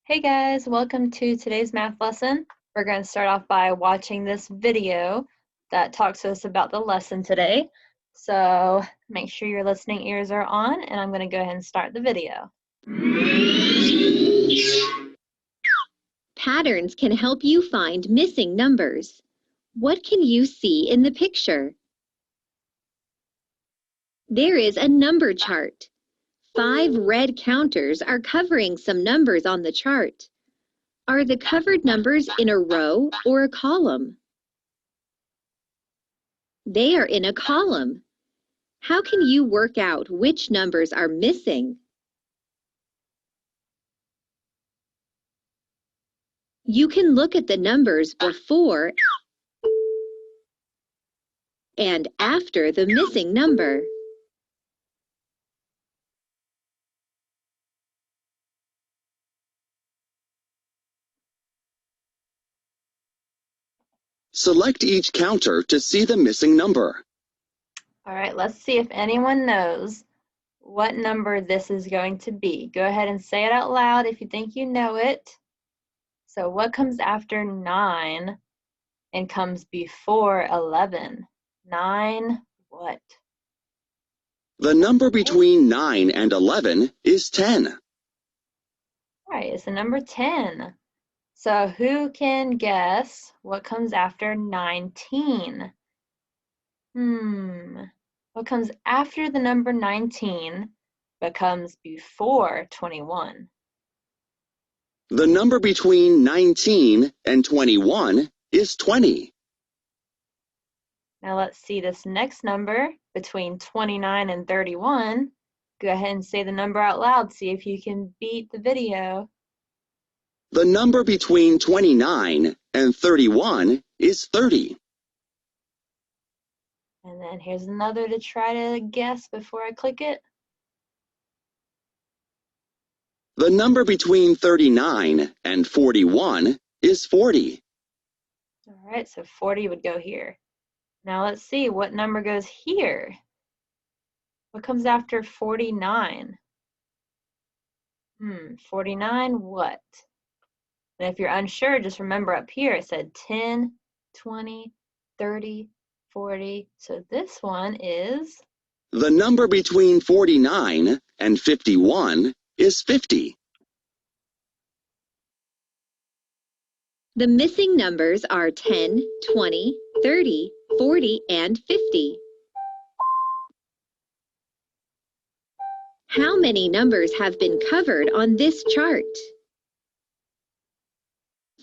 Hey guys, welcome to today's math lesson. We're going to start off by watching this video that talks to us about the lesson today. So make sure your listening ears are on, and I'm going to go ahead and start the video. Patterns can help you find missing numbers. What can you see in the picture? There is a number chart. 5 red counters are covering some numbers on the chart. Are the covered numbers in a row or a column? They are in a column. How can you work out which numbers are missing? You can look at the numbers before and after the missing number. Select each counter to see the missing number. All right, let's see if anyone knows what number this is going to be. Go ahead and say it out loud if you think you know it. So what comes after 9 and comes before 11? 9 what? The number between 9 and 11 is 10. All right, it's the number 10. So who can guess what comes after 19? What comes after the number 19 but comes before 21? The number between 19 and 21 is 20. Now let's see this next number between 29 and 31. Go ahead and say the number out loud. See if you can beat the video. The number between 29 and 31 is 30. And then here's another to try to guess before I click it. The number between 39 and 41 is 40. All right, so 40 would go here. Now let's see what number goes here. What comes after 49? 49 what? And if you're unsure, just remember up here it said 10, 20, 30, 40. So this one is? The number between 49 and 51 is 50. The missing numbers are 10, 20, 30, 40, and 50. How many numbers have been covered on this chart?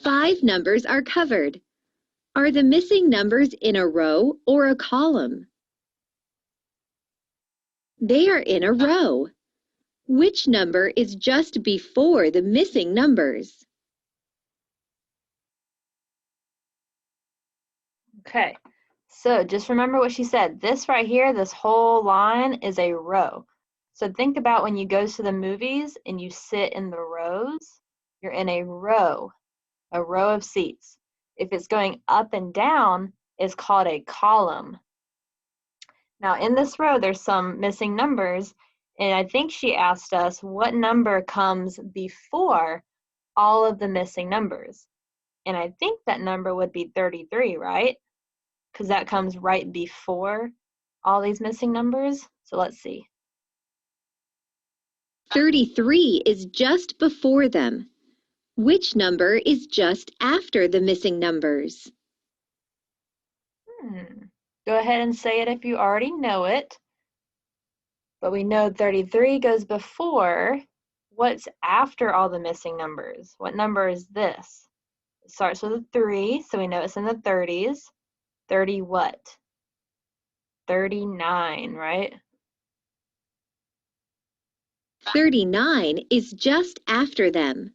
5 numbers are covered. Are the missing numbers in a row or a column? They are in a row. Which number is just before the missing numbers? Okay, so just remember what she said. This right here, this whole line is a row. So think about when you go to the movies and you sit in the rows, you're in a row of seats. If it's going up and down, it's called a column. Now in this row, there's some missing numbers, and I think she asked us what number comes before all of the missing numbers. And I think that number would be 33, right? Because that comes right before all these missing numbers. So let's see. 33 is just before them. Which number is just after the missing numbers? Go ahead and say it if you already know it. But we know 33 goes before. What's after all the missing numbers? What number is this? It starts with a 3, so we know it's in the 30s. 30 what? 39, right? 39 is just after them.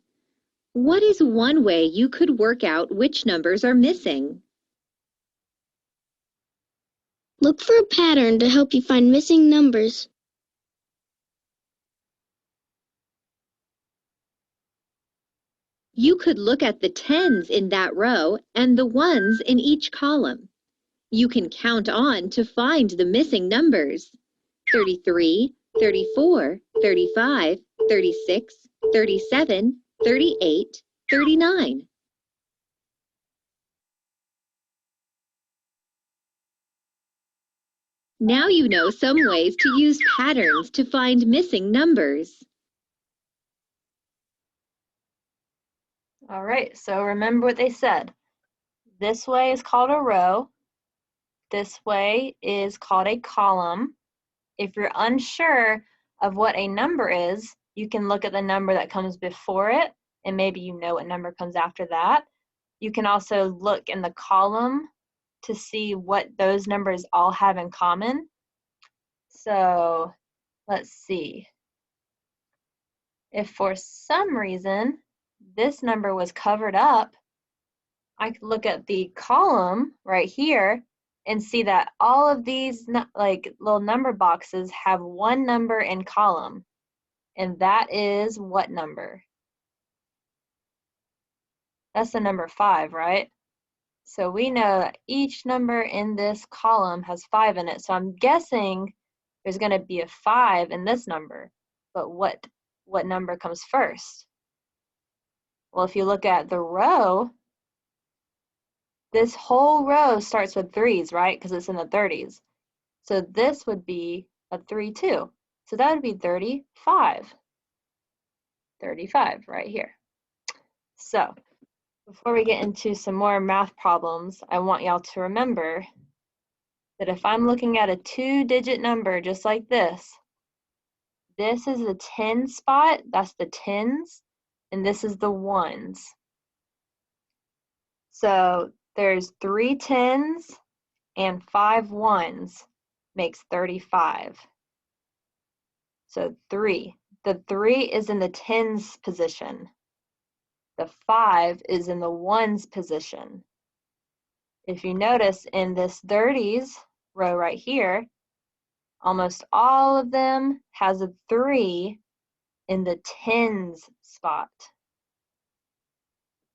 What is one way you could work out which numbers are missing? Look for a pattern to help you find missing numbers. You could look at the tens in that row and the ones in each column. You can count on to find the missing numbers. 33, 34, 35, 36, 37, 38, 39. Now you know some ways to use patterns to find missing numbers. All right, so remember what they said. This way is called a row. This way is called a column. If you're unsure of what a number is, you can look at the number that comes before it, and maybe you know what number comes after that. You can also look in the column to see what those numbers all have in common. So let's see. If for some reason this number was covered up, I could look at the column right here and see that all of these like little number boxes have one number in column. And that is what number? That's the number 5, right? So we know that each number in this column has 5 in it. So I'm guessing there's going to be a 5 in this number. But what number comes first? Well, if you look at the row, this whole row starts with 3s, right? Because it's in the 30s. So this would be a 3 too. So that would be 35. 35 right here. So before we get into some more math problems, I want y'all to remember that if I'm looking at a 2-digit number just like this is the 10 spot, that's the tens, and this is the ones. So there's 3 tens and 5 ones makes 35. So 3. The 3 is in the tens position. The 5 is in the ones position. If you notice in this 30s row right here, almost all of them has a 3 in the tens spot.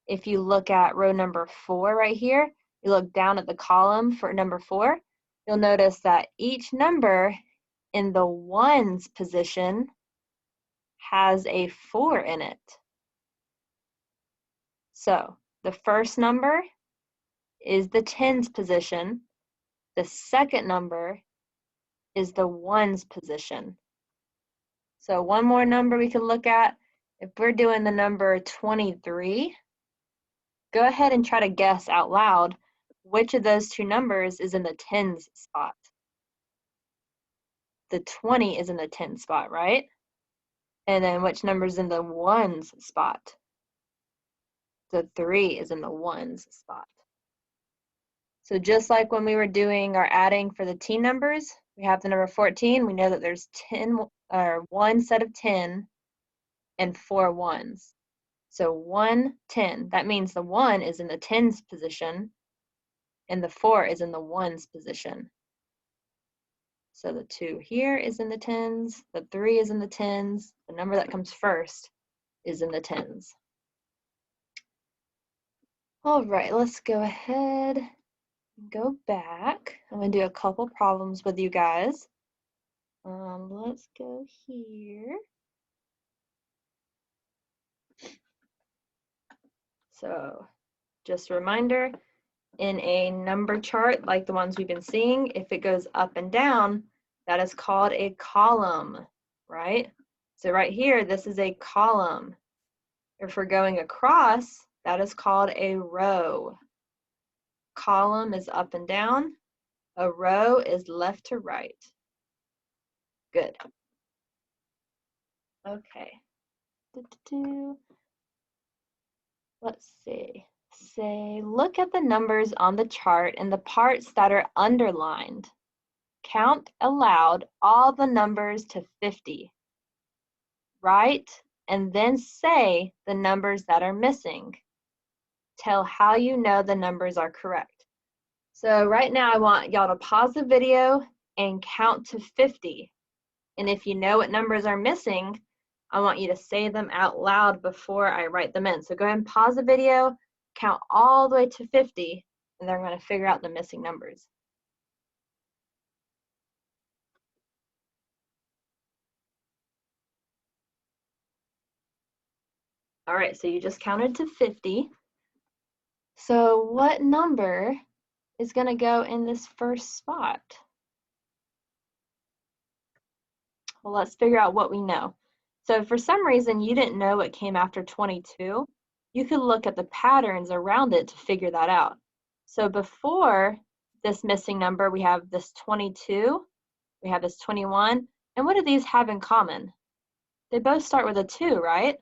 If you look at row number 4 right here, you look down at the column for number 4, you'll notice that each number in the ones position has a 4 in it. So the first number is the tens position. The second number is the ones position. So one more number we could look at, if we're doing the number 23, go ahead and try to guess out loud which of those two numbers is in the tens spot. The 20 is in the tens spot, right? And then which number is in the ones spot? The 3 is in the ones spot. So just like when we were doing our adding for the team numbers, we have the number 14. We know that there's 10 or one set of 10 and 4 ones. So 1, 10. That means the 1 is in the tens position and the 4 is in the ones position. So the 2 here is in the tens, the 3 is in the tens, the number that comes first is in the tens. All right, let's go ahead and go back. I'm going to do a couple problems with you guys. Let's go here. So just a reminder, in a number chart like the ones we've been seeing, if it goes up and down, that is called a column, right? So right here, this is a column. If we're going across, that is called a row. Column is up and down. A row is left to right. Good. Okay. Let's see. Say, look at the numbers on the chart and the parts that are underlined. Count aloud all the numbers to 50. Write and then say the numbers that are missing. Tell how you know the numbers are correct. So right now I want y'all to pause the video and count to 50. And if you know what numbers are missing, I want you to say them out loud before I write them in. So go ahead and pause the video, count all the way to 50, and then I'm going to figure out the missing numbers. All right, so you just counted to 50. So what number is going to go in this first spot? Well, let's figure out what we know. So if for some reason you didn't know what came after 22, you could look at the patterns around it to figure that out. So before this missing number, we have this 22, we have this 21, and what do these have in common? They both start with a 2, right?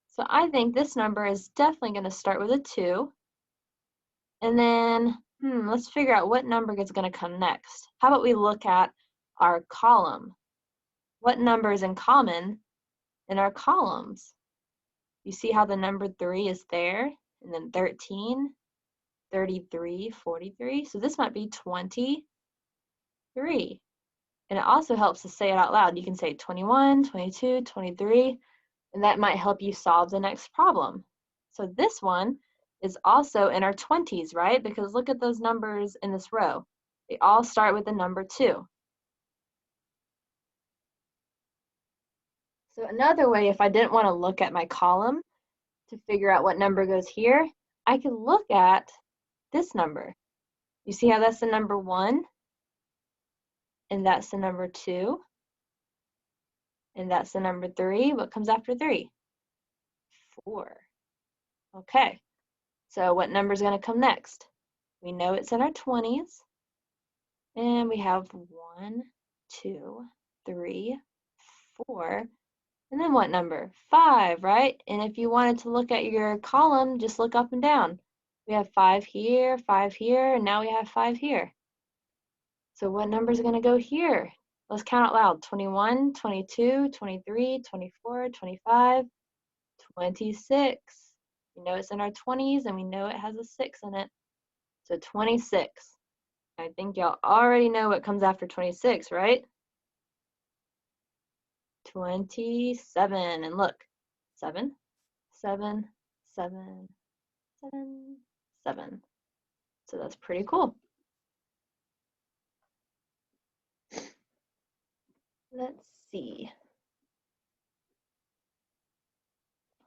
So I think this number is definitely going to start with a 2. And then, let's figure out what number is going to come next. How about we look at our column? What number is in common in our columns? You see how the number 3 is there, and then 13, 33, 43. So this might be 23. And it also helps to say it out loud. You can say 21, 22, 23, and that might help you solve the next problem. So this one is also in our 20s, right? Because look at those numbers in this row. They all start with the number 2. So another way, if I didn't want to look at my column to figure out what number goes here, I could look at this number. You see how that's the number 1? And that's the number 2. And that's the number 3. What comes after 3? 4. Okay. So what number is going to come next? We know it's in our 20s. And we have 1, 2, 3, 4. And then what number? 5, right? And if you wanted to look at your column, just look up and down. We have 5 here, and now we have 5 here. So what number is going to go here? Let's count out loud. 21, 22, 23, 24, 25, 26. We know it's in our 20s, and we know it has a 6 in it. So 26. I think y'all already know what comes after 26, right? 27. And look, 7, 7, 7, 7, 7. So that's pretty cool. Let's see.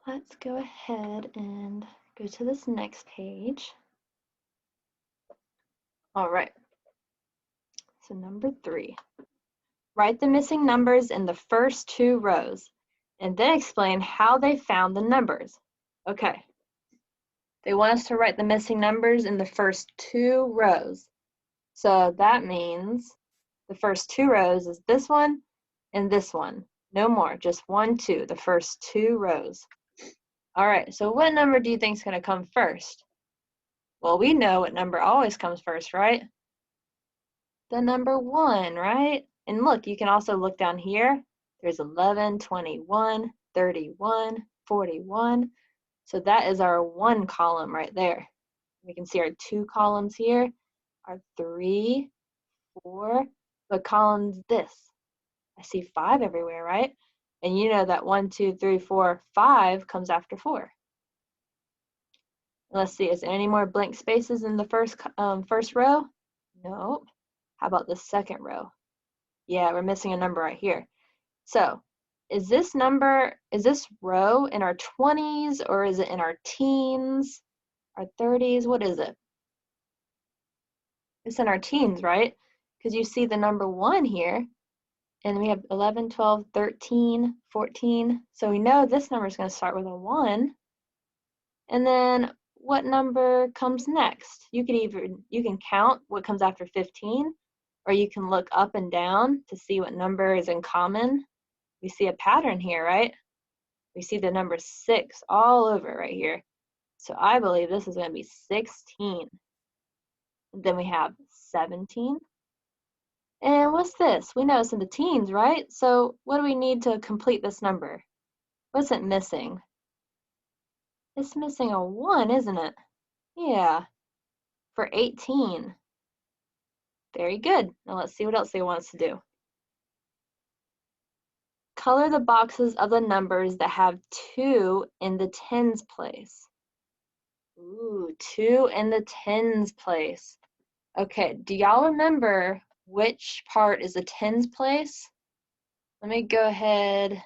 Let's go ahead and go to this next page. All right. So number 3. Write the missing numbers in the first 2 rows and then explain how they found the numbers. Okay. They want us to write the missing numbers in the first 2 rows. So that means the first 2 rows is this one and this one. No more, just 1, 2, the first 2 rows. All right, so what number do you think is going to come first? Well, we know what number always comes first, right? The number 1, right? And look, you can also look down here. There's 11, 21, 31, 41. So that is our 1 column right there. We can see our 2 columns here, our 3, 4. What column's this? I see 5 everywhere, right? And you know that 1, 2, 3, 4, 5 comes after 4. Let's see, is there any more blank spaces in the first row? Nope. How about the second row? Yeah, we're missing a number right here. So is this row in our 20s or is it in our teens, our 30s? What is it? It's in our teens, right? Because you see the number 1 here, and we have 11, 12, 13, 14. So we know this number is going to start with a 1. And then what number comes next? You can count what comes after 15, or you can look up and down to see what number is in common. We see a pattern here, right? We see the number 6 all over right here. So I believe this is going to be 16. And then we have 17. And what's this? We know it's in the teens, right? So what do we need to complete this number? What's it missing? It's missing a 1, isn't it? Yeah, for 18. Very good. Now let's see what else they want us to do. Color the boxes of the numbers that have 2 in the tens place. Ooh, 2 in the tens place. Okay, do y'all remember which part is the tens place? Let me go ahead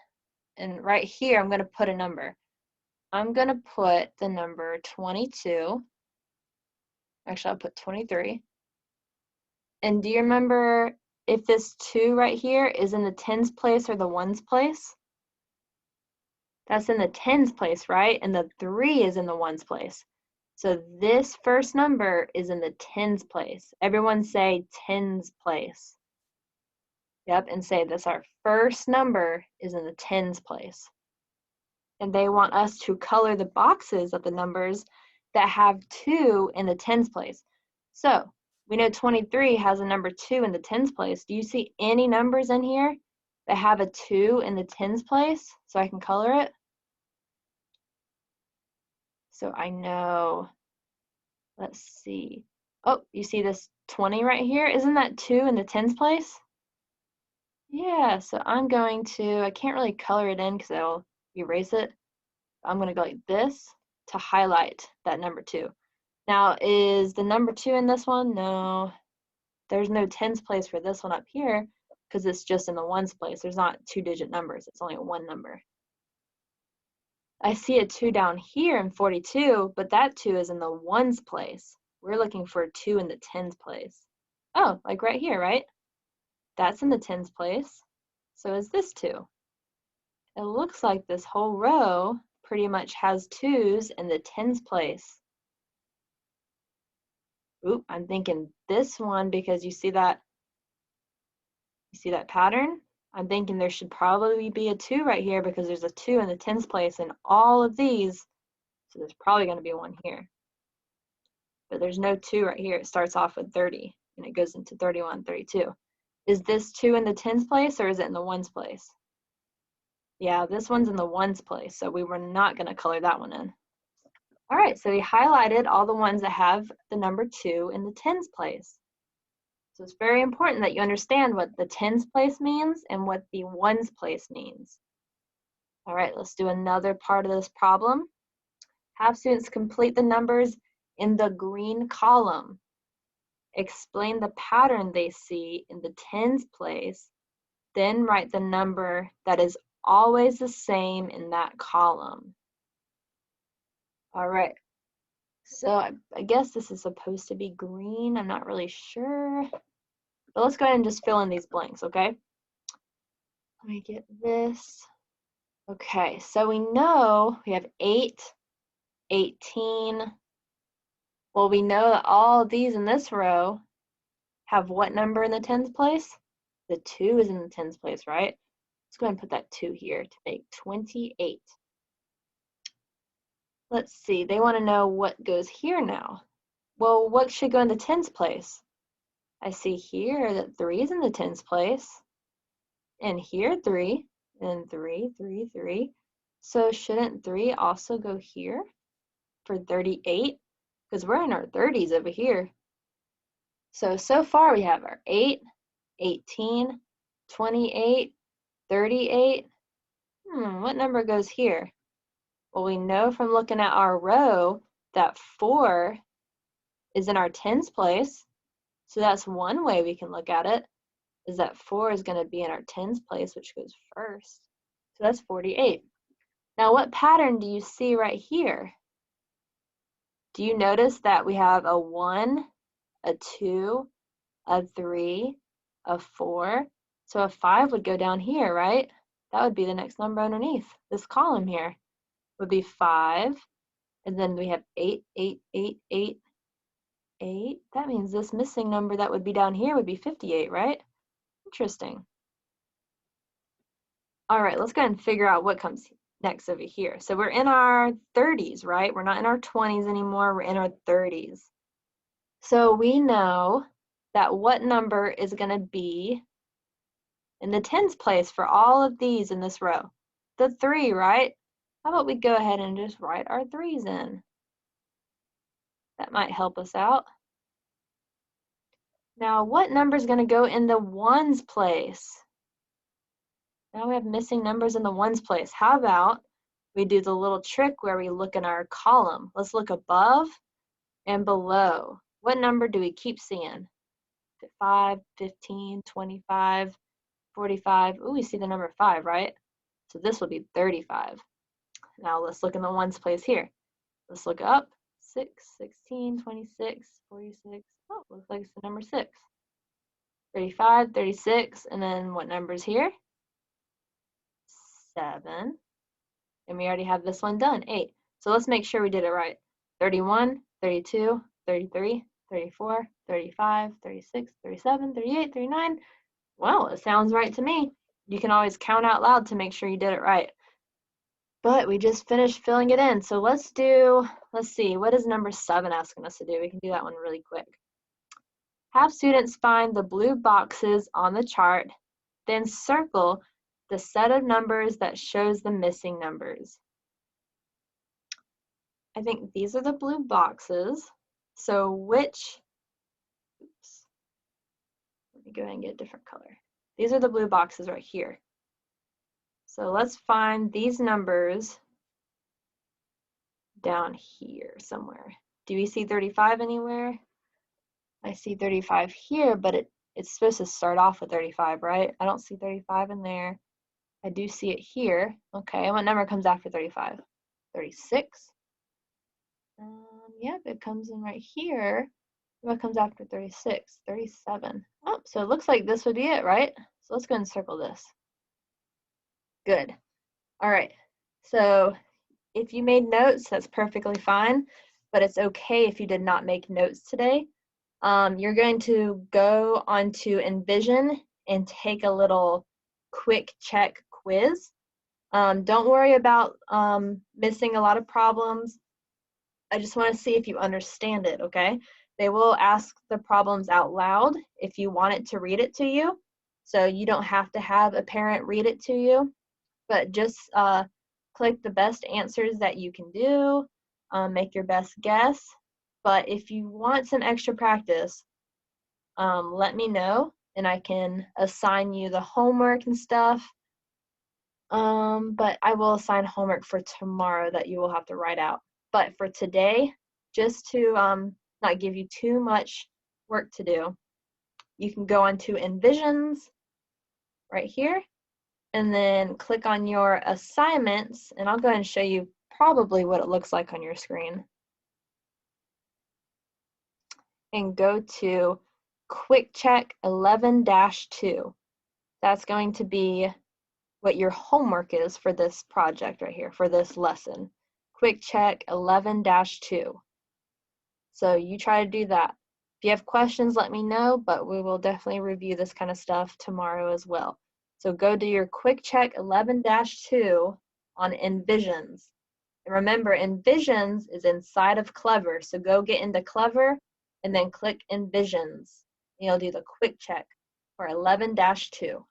and right here, I'm going to put a number. I'm going to put the number 22. Actually, I'll put 23. And do you remember if this 2 right here is in the tens place or the ones place? That's in the tens place, right? And the 3 is in the ones place. So this first number is in the tens place. Everyone say tens place. Yep, and say this, our first number is in the tens place. And they want us to color the boxes of the numbers that have 2 in the tens place. So we know 23 has a number 2 in the tens place. Do you see any numbers in here that have a 2 in the tens place so I can color it? So I know, let's see. Oh, you see this 20 right here? Isn't that 2 in the tens place? Yeah, so I'm going to, I can't really color it in because I'll erase it. I'm going to go like this to highlight that number 2. Now, is the number 2 in this one? No, there's no tens place for this one up here because it's just in the ones place. There's not 2-digit numbers. It's only one number. I see a 2 down here in 42, but that 2 is in the ones place. We're looking for a 2 in the tens place. Oh, like right here, right? That's in the tens place. So is this 2. It looks like this whole row pretty much has 2s in the tens place. Oop, I'm thinking this one because you see that pattern? I'm thinking there should probably be a 2 right here because there's a 2 in the tens place in all of these. So there's probably going to be one here. But there's no 2 right here. It starts off with 30 and it goes into 31, 32. Is this 2 in the tens place or is it in the ones place? Yeah, this one's in the ones place, so we were not going to color that one in. All right, so we highlighted all the ones that have the number 2 in the tens place. So it's very important that you understand what the tens place means and what the ones place means. All right, let's do another part of this problem. Have students complete the numbers in the green column. Explain the pattern they see in the tens place, then write the number that is always the same in that column. All right, so I guess this is supposed to be green. I'm not really sure. But let's go ahead and just fill in these blanks, okay? Let me get this. Okay, so we know we have 8, 18. Well, we know that all of these in this row have what number in the tens place? The 2 is in the tens place, right? Let's go ahead and put that 2 here to make 28. Let's see, they want to know what goes here now. Well, what should go in the tens place? I see here that 3 is in the tens place, and here 3, and 3, 3, 3. So shouldn't 3 also go here for 38? Because we're in our 30s over here. So far we have our 8, 18, 28, 38. What number goes here? Well, we know from looking at our row that 4 is in our tens place. So that's one way we can look at it, is that 4 is going to be in our tens place, which goes first. So that's 48. Now, what pattern do you see right here? Do you notice that we have a 1, a 2, a 3, a 4? So a 5 would go down here, right? That would be the next number underneath. This column here would be 5. And then we have 8, 8, 8, 8, 8. That means this missing number that would be down here would be 58, right? Interesting. All right, let's go ahead and figure out what comes next over here. So we're in our 30s, right? We're not in our 20s anymore, we're in our 30s. So we know that what number is going to be in the tens place for all of these in this row? The 3, right? How about we go ahead and just write our 3's in? That might help us out. Now, what number is going to go in the ones place? Now we have missing numbers in the ones place. How about we do the little trick where we look in our column? Let's look above and below. What number do we keep seeing? 5, 15, 25, 45. Ooh, we see the number 5, right? So this will be 35. Now let's look in the ones place here. Let's look up. 6, 16, 26, 46. Oh, looks like it's the number 6. 35, 36, and then what number's here? 7. And we already have this one done, 8. So let's make sure we did it right. 31, 32, 33, 34, 35, 36, 37, 38, 39. Well, it sounds right to me. You can always count out loud to make sure you did it right. But we just finished filling it in. So let's see, what is number 7 asking us to do? We can do that one really quick. Have students find the blue boxes on the chart, then circle the set of numbers that shows the missing numbers. I think these are the blue boxes. So which, oops, let me go ahead and get a different color. These are the blue boxes right here. So let's find these numbers down here somewhere. Do we see 35 anywhere? I see 35 here, but it's supposed to start off with 35, right? I don't see 35 in there. I do see it here. Okay, and what number comes after 35? 36. Yep, it comes in right here. What comes after 36? 37. Oh, so it looks like this would be it, right? So let's go ahead and circle this. Good. All right, so if you made notes, that's perfectly fine, but it's okay if you did not make notes today. You're going to go onto Envision and take a little quick check quiz. Don't worry about missing a lot of problems. I just want to see if you understand it, okay? They will ask the problems out loud if you want it to read it to you. So you don't have to have a parent read it to you, but just click the best answers that you can do, make your best guess. But if you want some extra practice, let me know and I can assign you the homework and stuff. But I will assign homework for tomorrow that you will have to write out. But for today, just to not give you too much work to do, you can go onto Envisions right here and then click on your assignments, and I'll go ahead and show you probably what it looks like on your screen. And go to Quick Check 11-2. That's going to be what your homework is for this project right here, for this lesson. Quick Check 11-2. So you try to do that. If you have questions, let me know, but we will definitely review this kind of stuff tomorrow as well. So go to your Quick Check 11-2 on Envisions. And remember, Envisions is inside of Clever, so go get into Clever and then click Envisions. And you'll do the Quick Check for 11-2.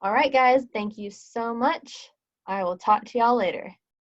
All right, guys, thank you so much. I will talk to y'all later.